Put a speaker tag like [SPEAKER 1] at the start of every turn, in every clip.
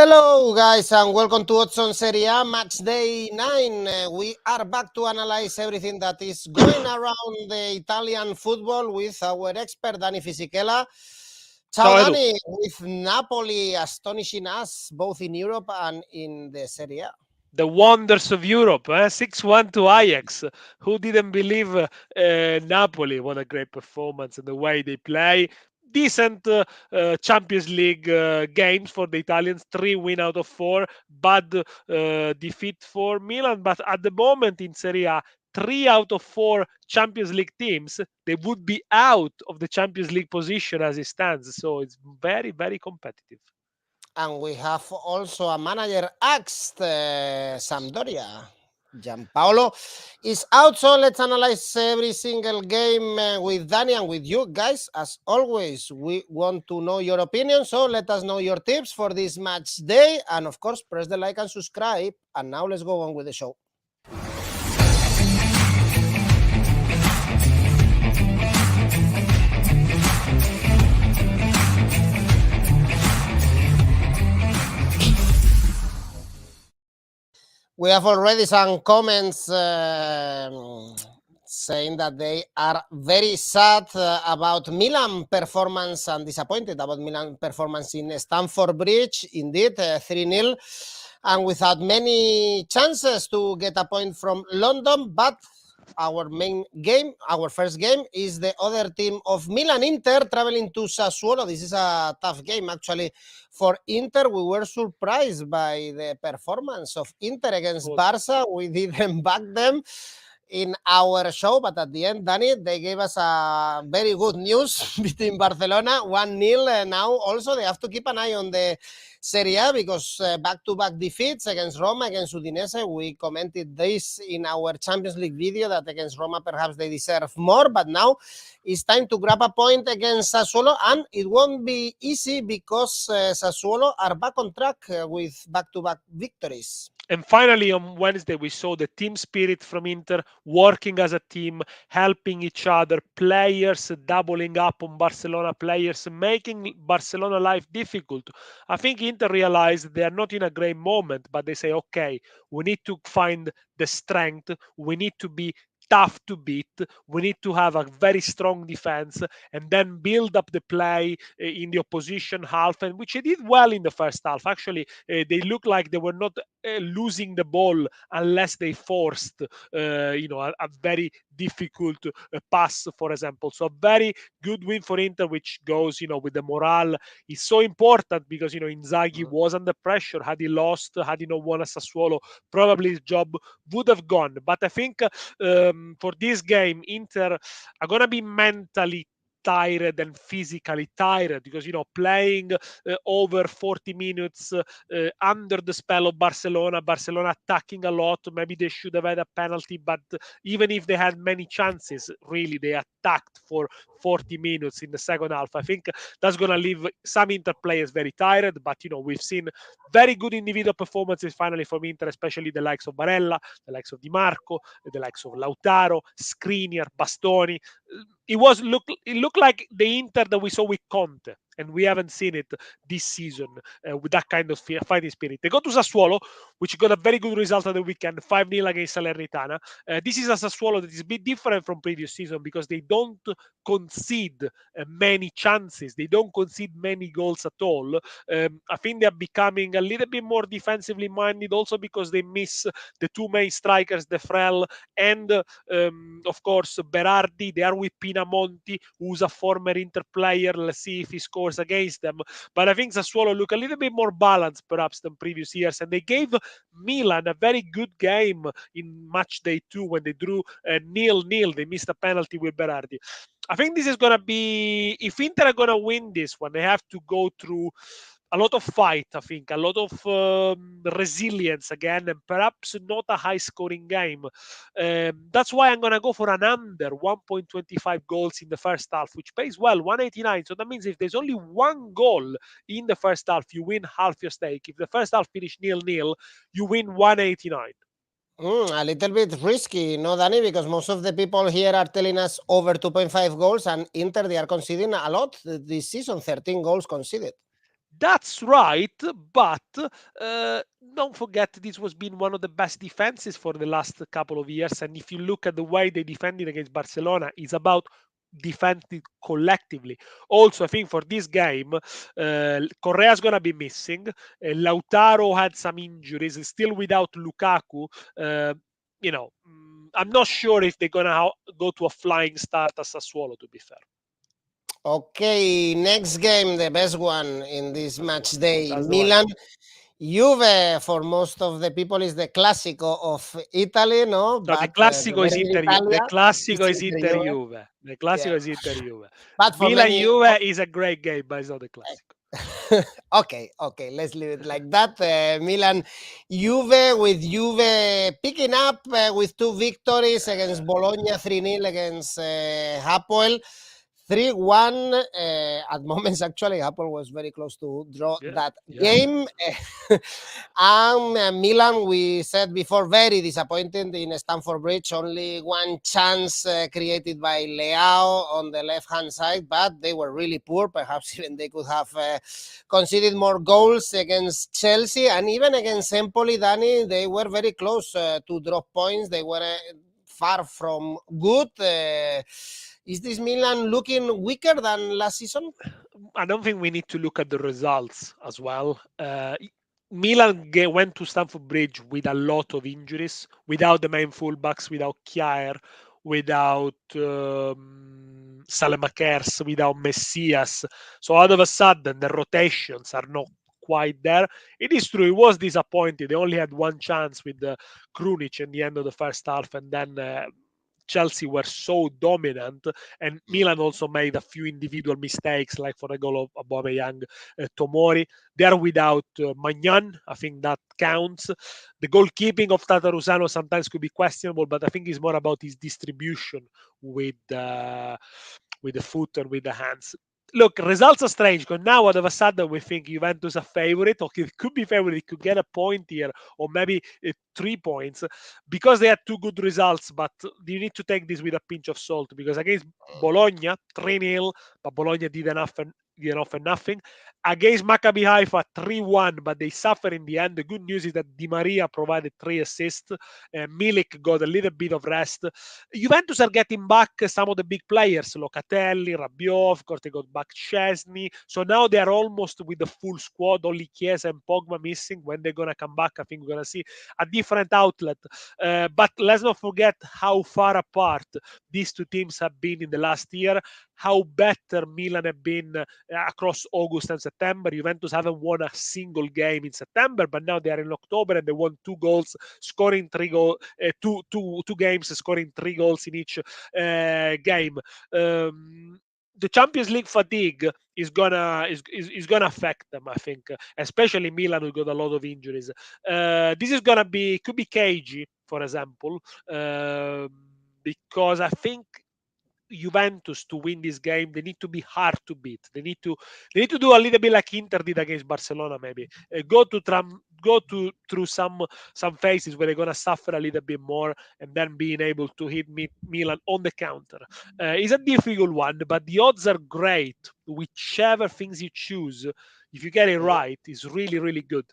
[SPEAKER 1] Hello guys and welcome to Serie A Matchday 9. We are back to analyze everything that is going around the Italian football with our expert Daniele Fisichella. Ciao Dani, with Napoli astonishing us both in Europe and in the Serie A.
[SPEAKER 2] The wonders of Europe, 6-1 to Ajax. Who didn't believe Napoli? What a great performance and the way they play. Decent Champions League games for the Italians, 3 win out of 4, bad defeat for Milan, but at the moment in Serie A, 3 out of 4 Champions League teams, they would be out of the Champions League position as it stands. So it's very, very competitive.
[SPEAKER 1] And we have also a manager axed Sampdoria. Gianpaolo is out, so let's analyze every single game with Danny and with you guys. As always, we want to know your opinion, so let us know your tips for this match day. And of course, press the like and subscribe. And now let's go on with the show. We have already some comments saying that they are very sad about Milan performance and disappointed about Milan performance in Stamford Bridge. Indeed, 3-0 and without many chances to get a point from London. But our main game, our first game, is the other team of Milan, Inter, traveling to Sassuolo. This is a tough game, actually, for Inter. We were surprised by the performance of Inter against Barca. We didn't back them in our show, but at the end, Danny, they gave us a very good news between Barcelona, 1-0. And now also they have to keep an eye on the Serie A because back-to-back defeats against Roma, against Udinese. We commented this in our Champions League video that against Roma perhaps they deserve more, but now it's time to grab a point against Sassuolo, and it won't be easy because Sassuolo are back on track with back-to-back victories.
[SPEAKER 2] And finally, on Wednesday, we saw the team spirit from Inter working as a team, helping each other, players doubling up on Barcelona players, making Barcelona life difficult. I think Inter realized they are not in a great moment, but they say, okay, we need to find the strength. We need to be tough to beat. We need to have a very strong defense and then build up the play in the opposition half, and which they did well in the first half. Actually, they looked like they were not losing the ball unless they forced, a very difficult pass, for example. So a very good win for Inter, which goes, with the morale. Is so important because, Inzaghi was under pressure. Had he lost, had he not won at Sassuolo, probably his job would have gone. But I think for this game, Inter are going to be mentally tired and physically tired because playing over 40 minutes under the spell of Barcelona attacking a lot. Maybe they should have had a penalty, but even if they had many chances, really they attacked for 40 minutes in the second half. I think that's going to leave some Inter players very tired, but we've seen very good individual performances finally from Inter, especially the likes of Barella, the likes of Di Marco, the likes of Lautaro, Skriniar, Bastoni. It looked like the Inter that we saw with Conte, and we haven't seen it this season with that kind of fighting spirit. They go to Sassuolo, which got a very good result at the weekend, 5-0 against Salernitana. This is a Sassuolo that is a bit different from previous season because they don't concede many chances. They don't concede many goals at all. I think they're becoming a little bit more defensively minded also because they miss the two main strikers, De Frel and, of course, Berardi. They are with Pinamonti, who's a former Inter player. Let's see if he scores against them. But I think Sassuolo look a little bit more balanced perhaps than previous years, and they gave Milan a very good game in match day 2 when they drew 0-0. They missed a penalty with Berardi. I think this is going to be, if Inter are going to win this one, they have to go through a lot of fight, I think, a lot of resilience again, and perhaps not a high-scoring game. That's why I'm going to go for an under 1.25 goals in the first half, which pays well, 189. So that means if there's only one goal in the first half, you win half your stake. If the first half finish 0-0, you win 189.
[SPEAKER 1] A little bit risky, no, Danny, because most of the people here are telling us over 2.5 goals, and Inter, they are conceding a lot this season, 13 goals conceded.
[SPEAKER 2] That's right, but don't forget this was been one of the best defenses for the last couple of years. And if you look at the way they defended against Barcelona, it's about defending collectively. Also, I think for this game, Correa's gonna be missing. Lautaro had some injuries, still without Lukaku. I'm not sure if they're gonna go to a flying start at Sassuolo, to be fair.
[SPEAKER 1] Okay, next game, the best one in this match day,
[SPEAKER 2] That's
[SPEAKER 1] Milan. Juve, for most of the people, is the Classico of Italy, no?
[SPEAKER 2] No, the Classico is Inter Juve. The Classico is Inter Juve. The Classico is Inter Juve.
[SPEAKER 1] But for
[SPEAKER 2] Milan
[SPEAKER 1] many...
[SPEAKER 2] Juve is a great game, but it's not the Classico.
[SPEAKER 1] Okay, let's leave it like that. Milan Juve, with Juve picking up with 2 victories against Bologna, 3-0 against Hapoel. 3-1 at moments. Actually, Hapoel was very close to draw that game. And Milan, we said before, very disappointed in Stamford Bridge. Only one chance created by Leao on the left-hand side, but they were really poor. Perhaps even they could have conceded more goals against Chelsea, and even against Empoli, Dani, they were very close to drop points. They were far from good. Is this Milan looking weaker than last season?
[SPEAKER 2] I don't think we need to look at the results as well. Milan went to Stamford Bridge with a lot of injuries, without the main fullbacks, without Kjaer, without Salemakers, without Messias. So all of a sudden, the rotations are not quite there. It is true, it was disappointing. They only had one chance with Krunic in the end of the first half, and then Chelsea were so dominant, and Milan also made a few individual mistakes, like for the goal of Aubameyang, Tomori. They are without Magnan. I think that counts. The goalkeeping of Tatarusano sometimes could be questionable, but I think it's more about his distribution with the foot and with the hands. Look, results are strange because now all of a sudden we think Juventus a favorite, or it could be favorite, it could get a point here, or maybe 3 points, because they had 2 good results. But you need to take this with a pinch of salt, because against Bologna, 3-0, but Bologna did enough and nothing. Against Maccabi Haifa, 3-1, but they suffer in the end. The good news is that Di Maria provided 3 assists. Milik got a little bit of rest. Juventus are getting back some of the big players, Locatelli, Rabiot, of course they got back Szczesny. So now they are almost with the full squad, only Chiesa and Pogba missing. When they're going to come back, I think we're going to see a different outlet. But let's not forget how far apart these 2 teams have been in the last year, how better Milan have been across August and September. Juventus haven't won a single game in September, but now they are in October and they won 2 goals, scoring 3 goals, 2 games, scoring 3 goals in each game. The Champions League fatigue is gonna affect them, I think, especially Milan, who got a lot of injuries. This is could be cagey, for example, because I think Juventus, to win this game, they need to be hard to beat. They need to do a little bit like Inter did against Barcelona, maybe go through some phases where they're gonna suffer a little bit more, and then being able to hit Milan on the counter. It's a difficult one, but the odds are great. Whichever things you choose, if you get it right, is really, really good.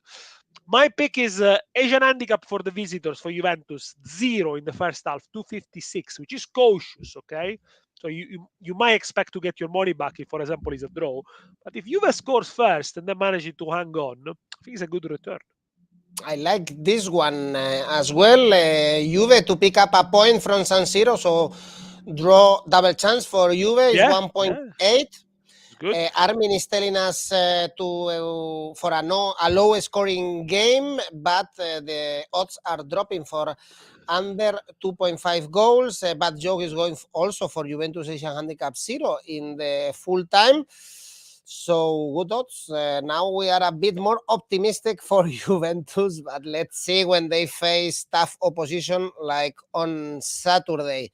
[SPEAKER 2] My pick is Asian handicap for the visitors for Juventus, 0 in the first half, 256, which is cautious, okay? So you might expect to get your money back if, for example, it's a draw. But if Juve scores first and then manages to hang on, I think it's a good return.
[SPEAKER 1] I like this one as well. Juve to pick up a point from San Siro, so draw double chance for Juve is 1.8. Armin is telling us for a low scoring game, but the odds are dropping for under 2.5 goals. But Joe is going also for Juventus Asian Handicap 0 in the full time. So good odds. Now we are a bit more optimistic for Juventus, but let's see when they face tough opposition like on Saturday.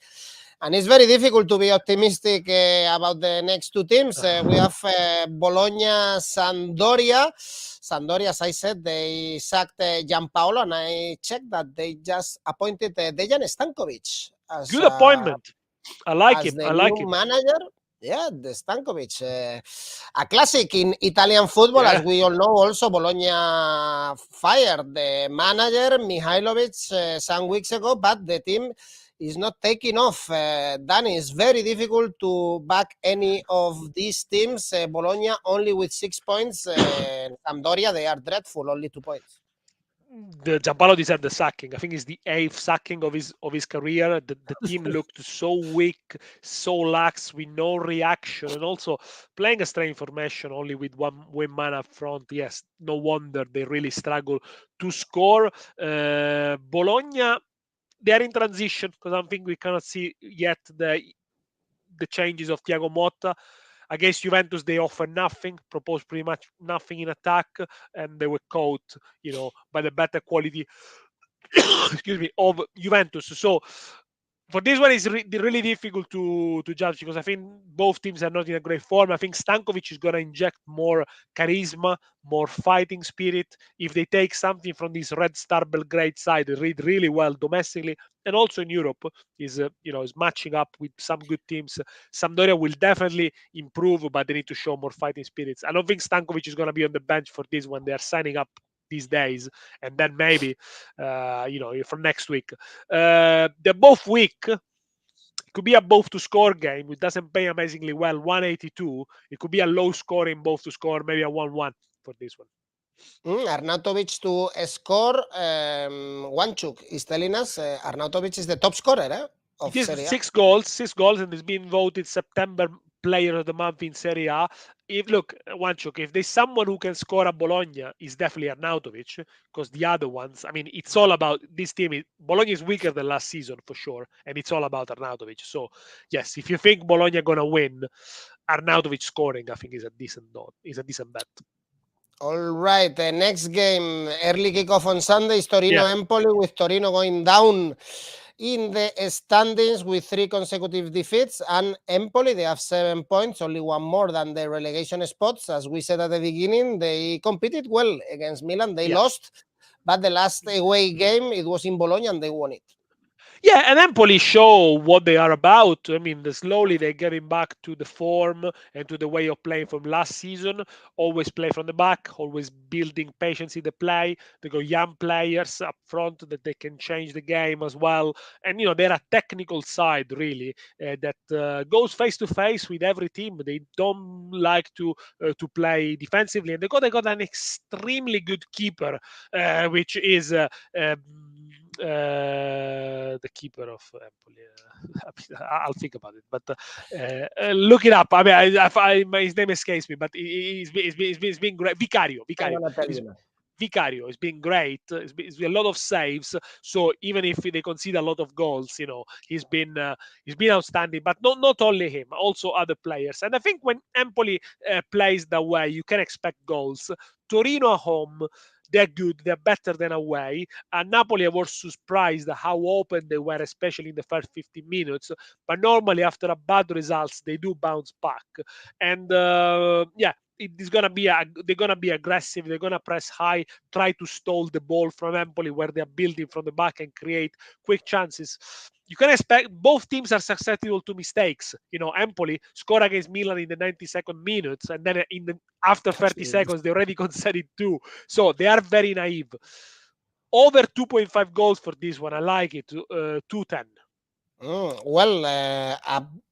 [SPEAKER 1] And it's very difficult to be optimistic about the next 2 teams. We have Bologna, Sampdoria. Sampdoria, as I said, they sacked Gianpaolo, and I checked that they just appointed Dejan Stankovic as
[SPEAKER 2] good appointment. I like him.
[SPEAKER 1] I like him. Manager. Yeah, the Stankovic, a classic in Italian football, as we all know. Also, Bologna fired the manager Mihailovic some weeks ago, but the team is not taking off. Danny, it's very difficult to back any of these teams. Bologna only with 6 points. Sampdoria, they are dreadful, only 2 points.
[SPEAKER 2] The Giampaolo deserved the sacking. I think it's the 8th sacking of his career. The team looked so weak, so lax, with no reaction, and also playing a strange formation only with one man up front. Yes, no wonder they really struggle to score. Bologna, they are in transition because I think we cannot see yet the changes of Thiago Motta. Against Juventus, they offer nothing, proposed pretty much nothing in attack, and they were caught, by the better quality, excuse me, of Juventus. So for this one, it's really difficult to judge because I think both teams are not in a great form. I think Stankovic is going to inject more charisma, more fighting spirit. If they take something from this Red Star Belgrade side, they read really well domestically and also in Europe, is matching up with some good teams. Sampdoria will definitely improve, but they need to show more fighting spirits. I don't think Stankovic is going to be on the bench for this when they are signing up these days, and then maybe from next week. They're both weak. It could be a both to score game. It doesn't pay amazingly well. 182. It could be a low scoring both to score, maybe a 1-1 for this one.
[SPEAKER 1] Arnautovic to score. Wanchuk is telling us Arnautovic is the top scorer of
[SPEAKER 2] It is
[SPEAKER 1] Serie A.
[SPEAKER 2] 6 goals, and has been voted September Player of the Month in Serie A. Wanchuk, if there's someone who can score at Bologna, is definitely Arnautovic, because the other ones, I mean, it's all about this team. Bologna is weaker than last season for sure, and it's all about Arnautovic. So, yes, if you think Bologna gonna win, Arnautovic scoring, I think, is a decent bet.
[SPEAKER 1] All right, the next game, early kickoff on Sunday, is Torino-Empoli, with Torino going down in the standings with 3 consecutive defeats, and Empoli, they have 7 points, only one more than the relegation spots. As we said at the beginning, they competed well against Milan. They lost, but the last away game, it was in Bologna, and they won it.
[SPEAKER 2] Yeah, and Empoli show what they are about. I mean, slowly they're getting back to the form and to the way of playing from last season. Always play from the back, always building patience in the play. They got young players up front that they can change the game as well. And, they're a technical side, really, that goes face to face with every team. They don't like to play defensively. And they got an extremely good keeper, which is... the keeper of Empoli. I'll think about it, but look it up. I mean, his name escapes me, but he's been great. Vicario. Vicario has been great. It's been a lot of saves. So even if they concede a lot of goals, he's been outstanding. But not only him, also other players. And I think when Empoli plays that way, you can expect goals. Torino at home, they're good. They're better than away. And Napoli, I was surprised how open they were, especially in the first 15 minutes. But normally, after a bad results, they do bounce back. And they're gonna be aggressive. They're gonna press high, try to stall the ball from Empoli, where they're building from the back and create quick chances. You can expect both teams are susceptible to mistakes. Empoli score against Milan in the 92nd minutes, and then after 30 seconds they already conceded 2. So they are very naive. Over 2.5 goals for this one. I like it. 210.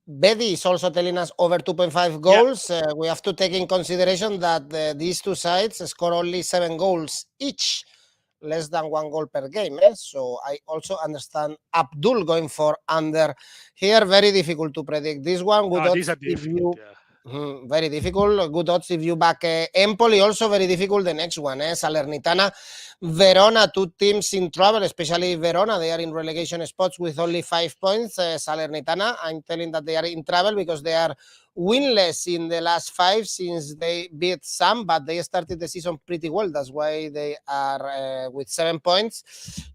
[SPEAKER 1] Betty is also telling us over 2.5 goals. We have to take in consideration that these two sides score only 7 goals each, less than 1 goal per game. So I also understand Abdul going for under here. Very difficult to predict this one. Good odds if you... very difficult. Good odds if you back Empoli. Also very difficult the next one. Salernitana, Verona, 2 teams in trouble, especially Verona. They are in relegation spots with only 5 points. Salernitana, I'm telling that they are in trouble because they are winless in the last 5 since they beat some, but they started the season pretty well. That's why they are with 7 points.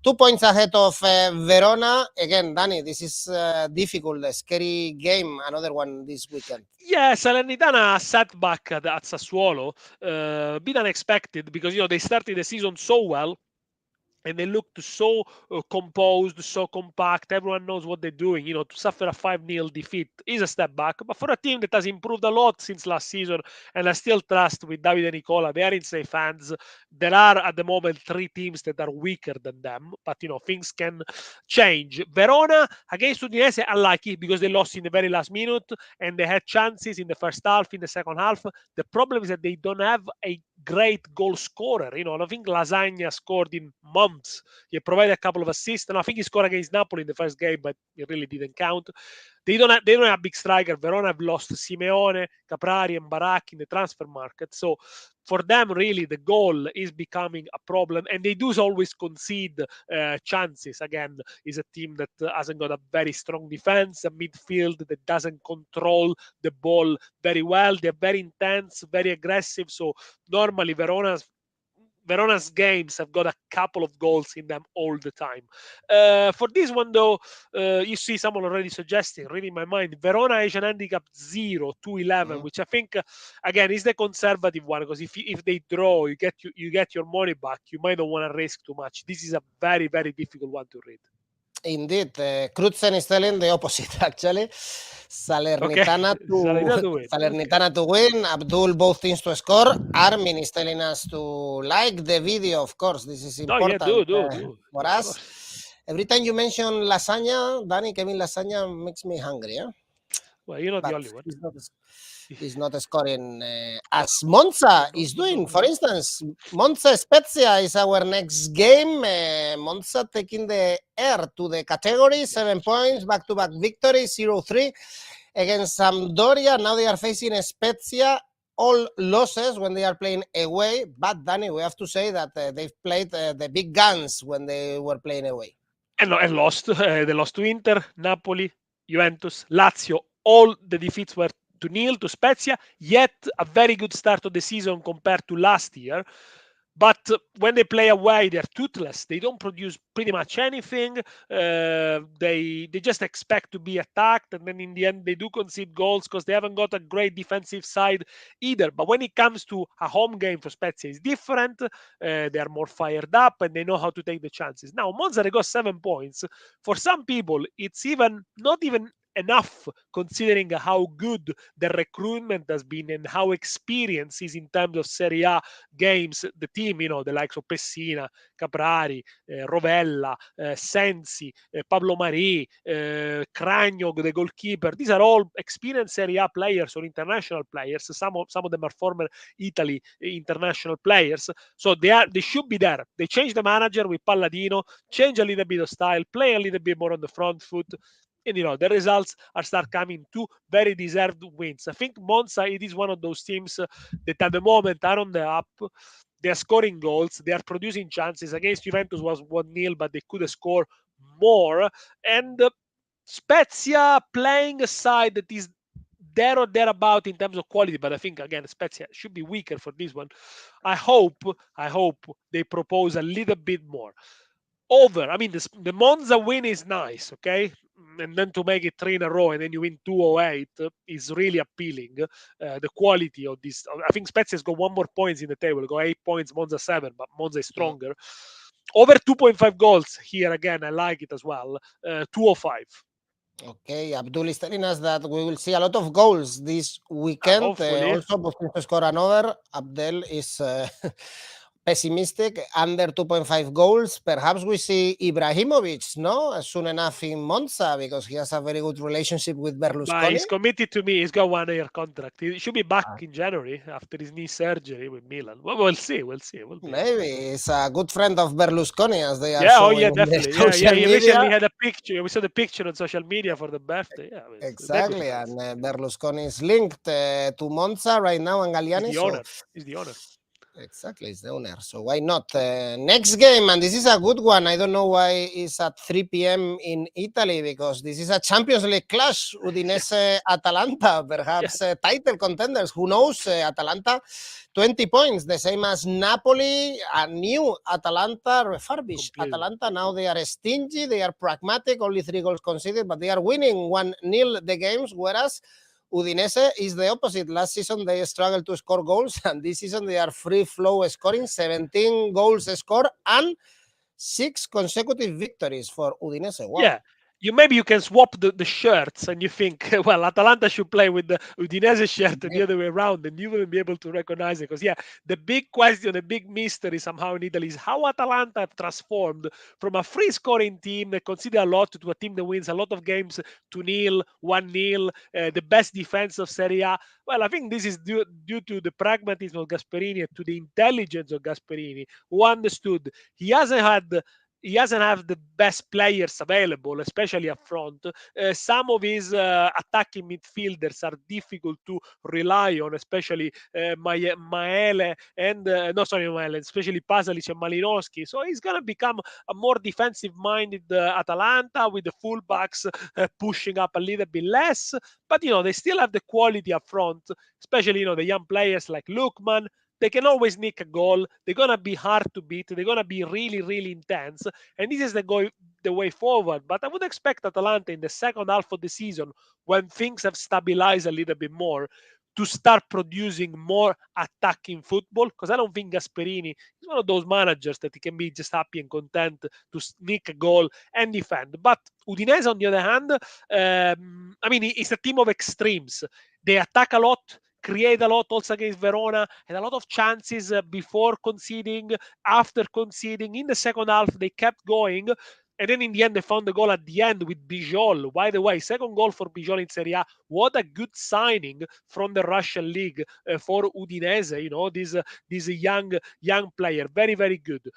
[SPEAKER 1] 2 points ahead of Verona. Again, Danny, this is difficult, a scary game, another one this weekend.
[SPEAKER 2] Yeah, Salernitana setback at Sassuolo, bit unexpected because they started the season so well. and they looked so composed, so compact. Everyone knows what they're doing. To suffer a 5-0 defeat is a step back. But for a team that has improved a lot since last season, and I still trust with David and Nicola, they are in safe hands. There are at the moment 3 teams that are weaker than them, but things can change. Verona against Udinese, unlucky because they lost in the very last minute, and they had chances in the first half, in the second half. The problem is that they don't have a great goal scorer. I don't think Lasagna scored in months. He provided a couple of assists, and I think he scored against Napoli in the first game, but it really didn't count. They don't have a big striker. Verona have lost Simeone, Caprari, and Barak in the transfer market. So for them, really, the goal is becoming a problem, and they do always concede chances. Again, is a team that hasn't got a very strong defense, a midfield that doesn't control the ball very well. They're very intense, very aggressive. So normally Verona's games have got a couple of goals in them all the time. For this one, though, you see someone already suggesting, reading my mind, Verona Asian handicap 0-11, which I think, again, is the conservative one, because if they draw, you get your money back. You might not want to risk too much. This is a very, very difficult one to read.
[SPEAKER 1] Indeed, Crutzen is telling the opposite, actually. Salernitana to win, Abdul both teams to score. Armin is telling us to like the video, of course. This is important
[SPEAKER 2] do.
[SPEAKER 1] For us. Every time you mention lasagna, Danny, Kevin Lasagna makes me hungry.
[SPEAKER 2] Well, you're not the only one.
[SPEAKER 1] He's not scoring as Monza is doing. For instance, Monza Spezia is our next game. Monza taking the air to the category, 7 points, back-to-back victory, 0-3 against Sampdoria. Now they are facing Spezia, all losses when they are playing away. But Danny, we have to say that they've played the big guns when they were playing away.
[SPEAKER 2] And lost. They lost to Inter, Napoli, Juventus, Lazio. All the defeats were 2-0 to Spezia, yet a very good start of the season compared to last year. But when they play away, they're toothless. They don't produce pretty much anything. They just expect to be attacked, and then in the end, they do concede goals because they haven't got a great defensive side either. But when it comes to a home game for Spezia, it's different. They are more fired up, and they know how to take the chances. Now, Monza, they got 7 points. For some people, it's not even enough, considering how good the recruitment has been and how experienced is in terms of Serie A games. The team, the likes of Pessina, Caprari, Rovella, Sensi, Pablo Mari, Cragno, the goalkeeper. These are all experienced Serie A players or international players. Some of them are former Italy international players. So they should be there. They changed the manager with Palladino, change a little bit of style, play a little bit more on the front foot. And the results are start coming. 2 very deserved wins. I think Monza, it is one of those teams that at the moment are on the up. They are scoring goals. They are producing chances. Against Juventus was 1-0, but they could have scored more. And Spezia playing a side that is there or thereabout in terms of quality, but I think again Spezia should be weaker for this one. I hope they propose a little bit more. Over. I mean, the Monza win is nice, okay? And then to make it 3 in a row and then you win 208 is really appealing. The quality of this, I think Spezia's got 1 more points in the table. Got 8 points, Monza 7, but Monza is stronger. Over 2.5 goals here again. I like it as well. 205.
[SPEAKER 1] Okay, Abdul is telling us that we will see a lot of goals this weekend. Also, to score another. Abdel is pessimistic, under 2.5 goals. Perhaps we see Ibrahimovic, soon enough in Monza, because he has a very good relationship with Berlusconi.
[SPEAKER 2] But he's committed to me. He's got 1-year contract. He should be back in January after his knee surgery with Milan. Well, we'll see.
[SPEAKER 1] Maybe he's a good friend of Berlusconi, as they are.
[SPEAKER 2] Definitely. He recently had a picture. We saw the picture on social media for the birthday.
[SPEAKER 1] Exactly, and Berlusconi is linked to Monza right now, and Galliani.
[SPEAKER 2] He's the owner.
[SPEAKER 1] Exactly, it's the owner. So why not? Next game, and this is a good one. I don't know why it's at 3 p.m. in Italy, because this is a Champions League clash. Udinese, Atalanta, perhaps title contenders. Who knows? Atalanta, 20 points, the same as Napoli. A new Atalanta, refurbished Atalanta. Now they are stingy, they are pragmatic, only 3 goals conceded, but they are winning 1-0 the games, whereas Udinese is the opposite. Last season, they struggled to score goals, and this season they are free flow scoring, 17 goals scored and 6 consecutive victories for Udinese. Wow.
[SPEAKER 2] Yeah, maybe you can swap the shirts, and you think, well, Atalanta should play with the Udinese shirt and the other way around, and you wouldn't be able to recognize it. Because yeah, the big question, the big mystery somehow in Italy is how Atalanta have transformed from a free scoring team that conceded a lot to a team that wins a lot of games 2-0, 1-0, the best defense of Serie A. Well, I think this is due to the pragmatism of Gasperini and to the intelligence of Gasperini, who understood he hasn't have the best players available, especially up front. Some of his attacking midfielders are difficult to rely on, especially Maele and Maele, especially Pasalic and Malinowski. So he's gonna become a more defensive-minded Atalanta with the fullbacks pushing up a little bit less. But they still have the quality up front, especially the young players like Lukman. They can always nick a goal. They're gonna be hard to beat. They're gonna be really, really intense, and this is the way forward. But I would expect Atalanta in the second half of the season, when things have stabilized a little bit more, to start producing more attacking football. Because I don't think Gasperini is one of those managers that he can be just happy and content to sneak a goal and defend. But Udinese, on the other hand, it's a team of extremes. They attack a lot, create a lot also against Verona, had a lot of chances before conceding, after conceding. In the second half, they kept going. And then in the end, they found the goal at the end with Bijol. By the way, second goal for Bijol in Serie A. What a good signing from the Russian league for Udinese. This young player, very very good.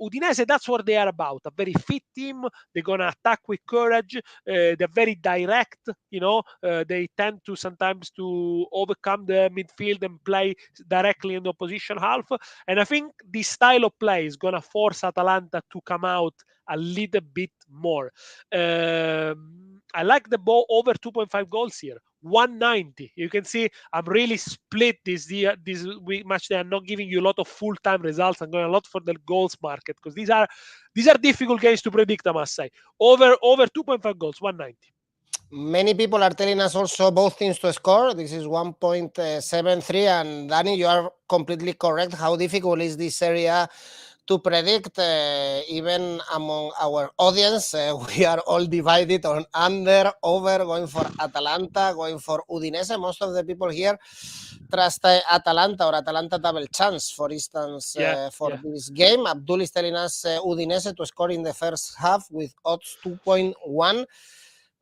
[SPEAKER 2] Udinese, that's what they are about. A very fit team. They're gonna attack with courage. They're very direct. They tend to sometimes to overcome the midfield and play directly in the opposition half. And I think this style of play is gonna force Atalanta to come out a little bit more. I like the ball over 2.5 goals here. 190. You can see I'm really split this week match. They are not giving you a lot of full-time results. I'm going a lot for the goals market because these are difficult games to predict, I must say. Over 2.5 goals, 190.
[SPEAKER 1] Many people are telling us also both teams to score. This is 1.73. And Danny, you are completely correct. How difficult is this area to predict? Even among our audience, we are all divided on under, over, going for Atalanta, going for Udinese. Most of the people here trust Atalanta or Atalanta double chance, for instance, this game. Abdul is telling us Udinese to score in the first half with odds 2.1.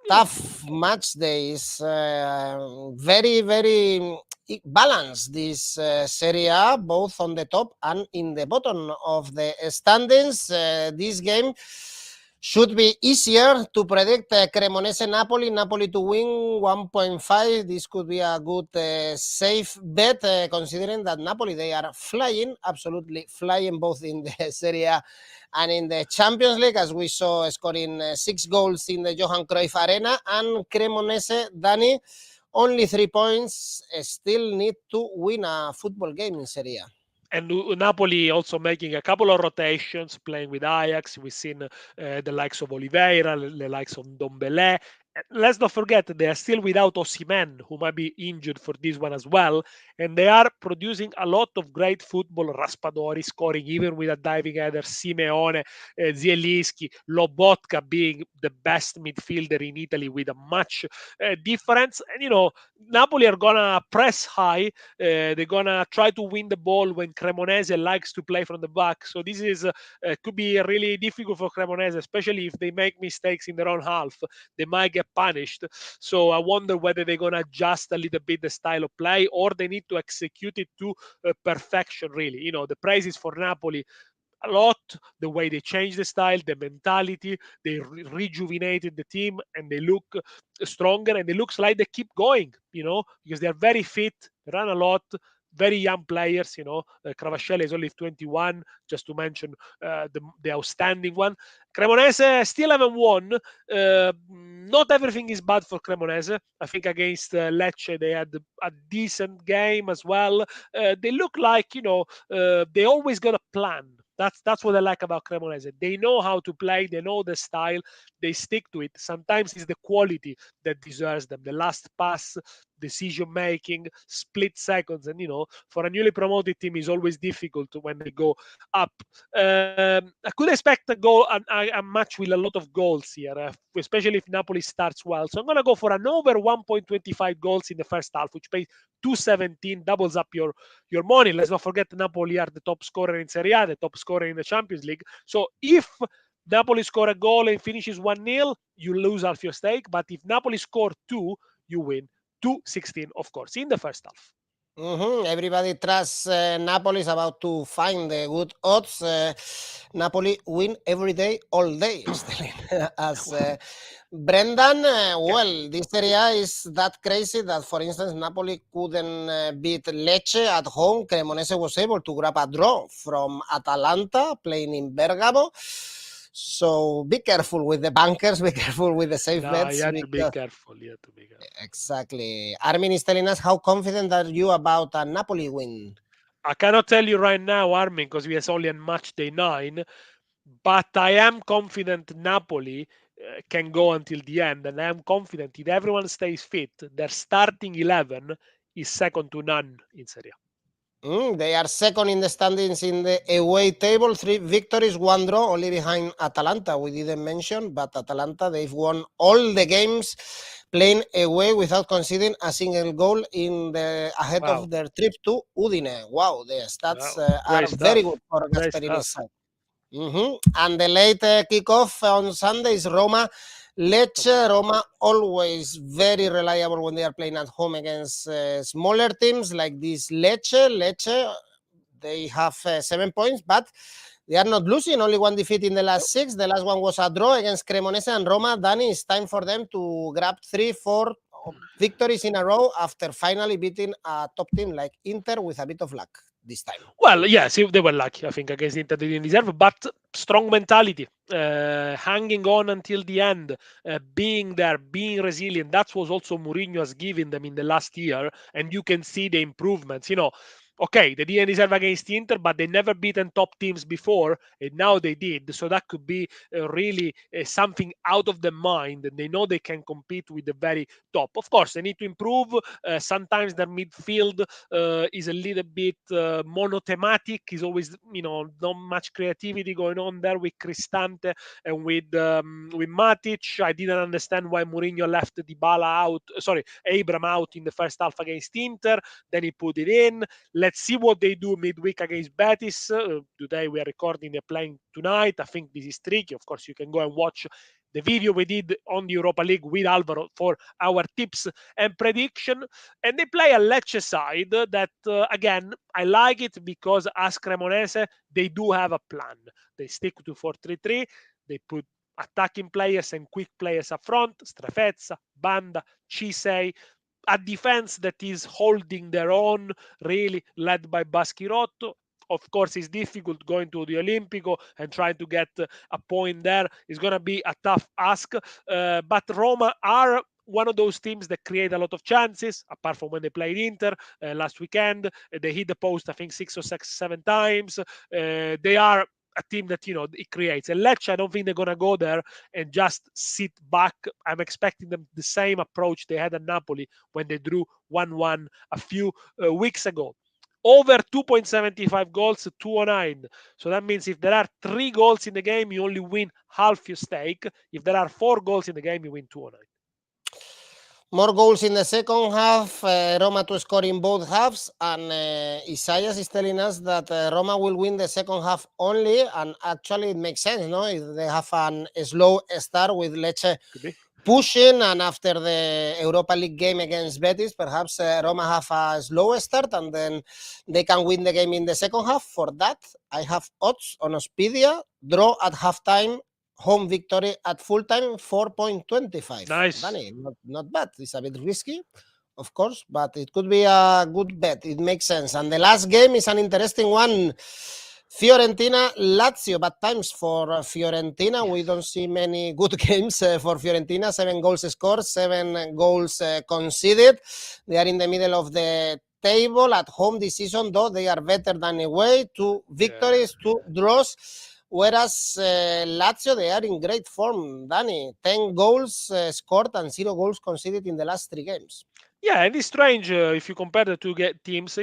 [SPEAKER 1] Tough match days, very, very balanced this Serie A, both on the top and in the bottom of the standings. This game should be easier to predict. Cremonese Napoli to win 1.5. This could be a good safe bet, considering that Napoli, they are flying, absolutely flying, both in the Serie A and in the Champions League, as we saw, scoring 6 goals in the Johan Cruyff Arena. And Cremonese, Dani, only 3 points, still need to win a football game in Serie A.
[SPEAKER 2] And Napoli also making a couple of rotations, playing with Ajax. We've seen the likes of Oliveira, the likes of Ndombele. Let's not forget they are still without Osimhen, who might be injured for this one as well. And they are producing a lot of great football. Raspadori scoring even with a diving header. Simeone, Zielinski, Lobotka being the best midfielder in Italy with a much difference. And Napoli are gonna press high. They're gonna try to win the ball when Cremonese likes to play from the back. So this is could be really difficult for Cremonese, especially if they make mistakes in their own half. They might get punished. So I wonder whether they're gonna adjust a little bit the style of play, or they need to execute it to perfection. Really, the praises for Napoli a lot, the way they changed the style, the mentality, they rejuvenated the team, and they look stronger, and it looks like they keep going, because they're very fit, they run a lot, very young players. Cravascelli is only 21, just to mention the outstanding one. Cremonese still haven't won. Not everything is bad for Cremonese. I think against Lecce they had a decent game as well. They look like they always got a plan. That's what I like about Cremonese. They know how to play. They know the style. they stick to it. Sometimes it's the quality that deserves them. The last pass, decision making, split seconds, and for a newly promoted team is always difficult when they go up. I could expect a goal, a match with a lot of goals here, especially if Napoli starts well. So I'm gonna go for an over 1.25 goals in the first half, which pays 217, doubles up your money. Let's not forget Napoli are the top scorer in Serie A, the top scorer in the Champions League. So if Napoli score a goal and finishes 1-0, you lose half your stake. But if Napoli score 2, you win 216, of course, in the first half.
[SPEAKER 1] Everybody trusts Napoli is about to find the good odds. Napoli win every day, all day, as Brendan. Well, this area is that crazy that, for instance, Napoli couldn't beat Lecce at home. Cremonese was able to grab a draw from Atalanta playing in Bergamo. So be careful with the bankers, be careful with the safe bets.
[SPEAKER 2] You have to be careful.
[SPEAKER 1] Exactly. Armin is telling us, how confident are you about a Napoli win?
[SPEAKER 2] I cannot tell you right now, Armin, because we are only on match day 9, but I am confident Napoli can go until the end, and I am confident if everyone stays fit, their starting 11 is second to none in Serie A.
[SPEAKER 1] They are second in the standings in the away table, 3 victories, 1 draw, only behind Atalanta. We didn't mention, but Atalanta, they've won all the games playing away without conceding a single goal ahead of their trip to Udine. Wow, the stats are very good for Gasperini's side. And the late kickoff on Sunday is Roma. Lecce. Roma always very reliable when they are playing at home against smaller teams like this Lecce. They have 7 points, but they are not losing. Only 1 defeat in the last 6. The last one was a draw against Cremonese and Roma. Danny, it's time for them to grab 3-4 victories in a row after finally beating a top team like Inter with a bit of luck this time.
[SPEAKER 2] Well, yes, they were lucky, I think, against Inter. They didn't deserve, but strong mentality, hanging on until the end, being there, being resilient. That was also Mourinho has given them in the last year, and you can see the improvements. Okay, they didn't deserve against Inter, but they never beaten top teams before, and now they did. So that could be really something out of their mind, and they know they can compete with the very top. Of course, they need to improve. Sometimes their midfield is a little bit monothematic. Is always, not much creativity going on there with Cristante and with Matic. I didn't understand why Mourinho left Abraham out in the first half against Inter. Then he put it in. Let's see what they do midweek against Betis. Today we are recording, they're playing tonight. I think this is tricky. Of course, you can go and watch the video we did on the Europa League with Alvaro for our tips and prediction. And they play a Lecce side that, again, I like it because as Cremonese, they do have a plan. They stick to 4-3-3. They put attacking players and quick players up front. Strefezza, Banda, Cisei. A defense that is holding their own, really led by Baschirotto. Of course, it's difficult going to the Olimpico and trying to get a point there. It's going to be a tough ask. But Roma are one of those teams that create a lot of chances, apart from when they played Inter last weekend. They hit the post, I think, 6 or 7 times. They are a team that, it creates. And Lecce, I don't think they're going to go there and just sit back. I'm expecting them the same approach they had at Napoli when they drew 1-1 a few weeks ago. Over 2.75 goals, 209. So that means if there are 3 goals in the game, you only win half your stake. If there are 4 goals in the game, you win 209.
[SPEAKER 1] More goals in the second half, Roma to score in both halves, and Isaias is telling us that Roma will win the second half only, and actually it makes sense, no? If they have a slow start with Lecce pushing, and after the Europa League game against Betis, perhaps Roma have a slow start, and then they can win the game in the second half. For that, I have odds on Oddspedia, draw at halftime, home victory at full time, 4.25.
[SPEAKER 2] Nice.
[SPEAKER 1] Danny, not bad. It's a bit risky, of course, but it could be a good bet. It makes sense. And the last game is an interesting one. Fiorentina, Lazio, bad times for Fiorentina. We don't see many good games for Fiorentina. 7 goals scored, 7 goals conceded. They are in the middle of the table at home this season, though they are better than away. 2 victories, 2 draws. Whereas Lazio, they are in great form, Danny. 10 goals scored and 0 goals conceded in the last 3 games.
[SPEAKER 2] Yeah, and it's strange if you compare the two teams.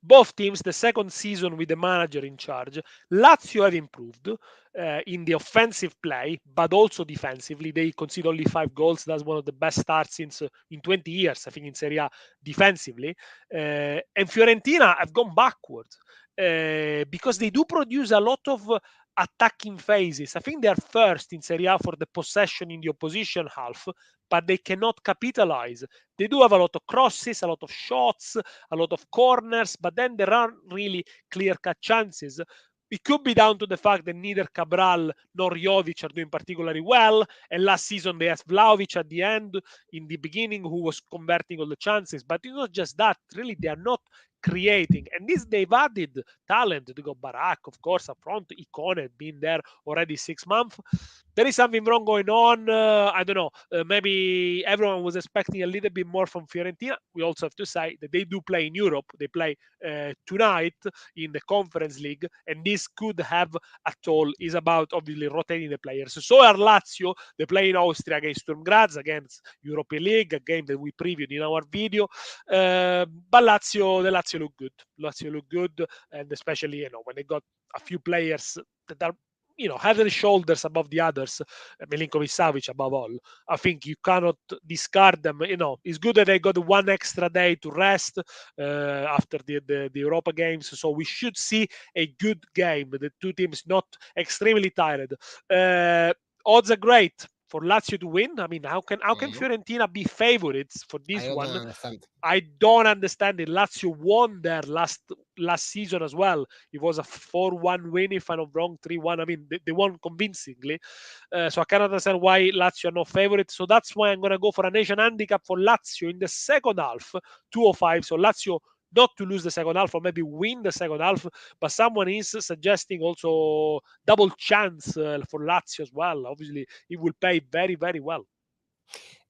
[SPEAKER 2] Both teams, the second season with the manager in charge, Lazio have improved in the offensive play, but also defensively. They concede only 5 goals. That's one of the best starts since in 20 years, I think, in Serie A defensively. And Fiorentina have gone backwards because they do produce a lot of attacking phases. I think they are first in Serie A for the possession in the opposition half, but they cannot capitalize. They do have a lot of crosses, a lot of shots, a lot of corners, but then there aren't really clear-cut chances. It could be down to the fact that neither Cabral nor Jovic are doing particularly well, and last season they had Vlahovic at the end, in the beginning, who was converting all the chances. But it's not just that. Really, they are not creating. And this, they've added talent. They got Barak, of course, up front. Icone had been there already 6 months. There is something wrong going on. I don't know. Maybe everyone was expecting a little bit more from Fiorentina. We also have to say that they do play in Europe. They play tonight in the Conference League, and this could have a toll. Is about obviously rotating the players. So are Lazio. They play in Austria against Sturm Graz, against European League, a game that we previewed in our video. But the Lazio look good. Lazio look good, and especially when they got a few players that are head and shoulders above the others, Milinkovic-Savic above all. I think you cannot discard them. It's good that they got 1 extra day to rest after the Europa games, so we should see a good game. The two teams not extremely tired. Odds are great for Lazio to win. I mean, how can Fiorentina be favorites for this one?
[SPEAKER 1] Understand.
[SPEAKER 2] I don't understand it. Lazio won there last season as well. It was a 4-1 win, if I'm not wrong, 3-1. I mean, they won convincingly. So I cannot understand why Lazio are not favorites. So that's why I'm going to go for a nation handicap for Lazio in the second half, 205. So Lazio not to lose the second half or maybe win the second half, but someone is suggesting also double chance for Lazio as well. Obviously, it will pay very, very well.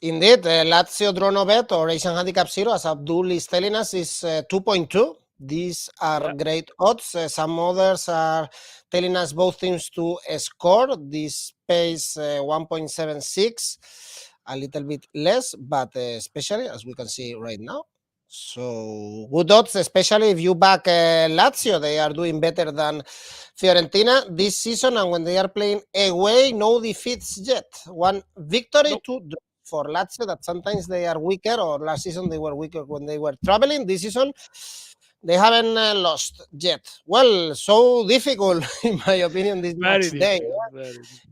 [SPEAKER 1] Indeed, Lazio draw no bet or Asian handicap 0, as Abdul is telling us, is 2.2. These are great odds. Some others are telling us both teams to score. This pays 1.76, a little bit less, but especially as we can see right now. So good odds, especially if you back Lazio. They are doing better than Fiorentina this season, and when they are playing away, no defeats yet. 1 victory, 2 draws for Lazio, that sometimes they are weaker, or last season they were weaker when they were traveling. This season they haven't lost yet. Well, so difficult, in my opinion, this match day.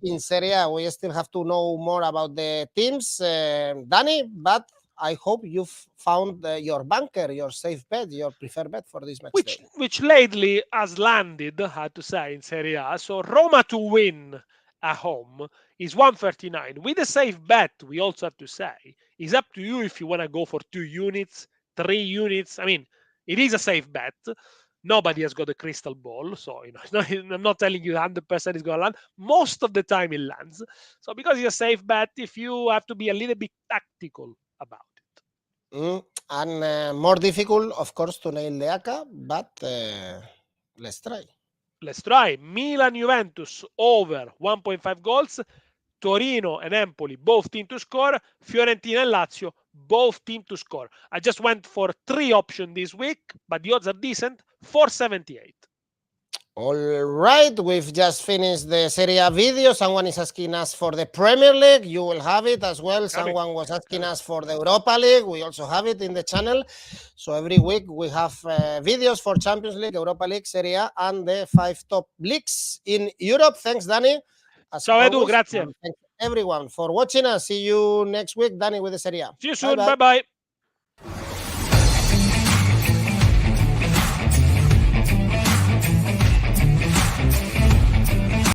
[SPEAKER 1] In Serie A, we still have to know more about the teams, Danny, but I hope you've found your bunker, your safe bet, your preferred bet for this match day.
[SPEAKER 2] Which lately has landed, I had to say, in Serie A. So Roma to win at home is 139. With a safe bet, we also have to say, it's up to you if you want to go for 2 units, 3 units. I mean, it is a safe bet. Nobody has got a crystal ball, so I'm not telling you 100% it's going to land. Most of the time it lands. So because it's a safe bet, if you have to be a little bit tactical about it.
[SPEAKER 1] And more difficult, of course, to nail the ACCA, but let's try.
[SPEAKER 2] Let's try. Milan Juventus over 1.5 goals. Torino and Empoli, both teams to score. Fiorentina and Lazio, both teams to score. I just went for 3 options this week, but the odds are decent. 478.
[SPEAKER 1] All right, we've just finished the Serie A video. Someone is asking us for the Premier League. You will have it as well. Someone was asking us for the Europa League. We also have it in the channel. So every week we have videos for Champions League, Europa League, Serie A, and the 5 top leagues in Europe. Thanks, Danny.
[SPEAKER 2] Ciao Edu, grazie.
[SPEAKER 1] Thank everyone for watching us. See you next week, Danny, with the Serie A.
[SPEAKER 2] See you soon. Bye-bye.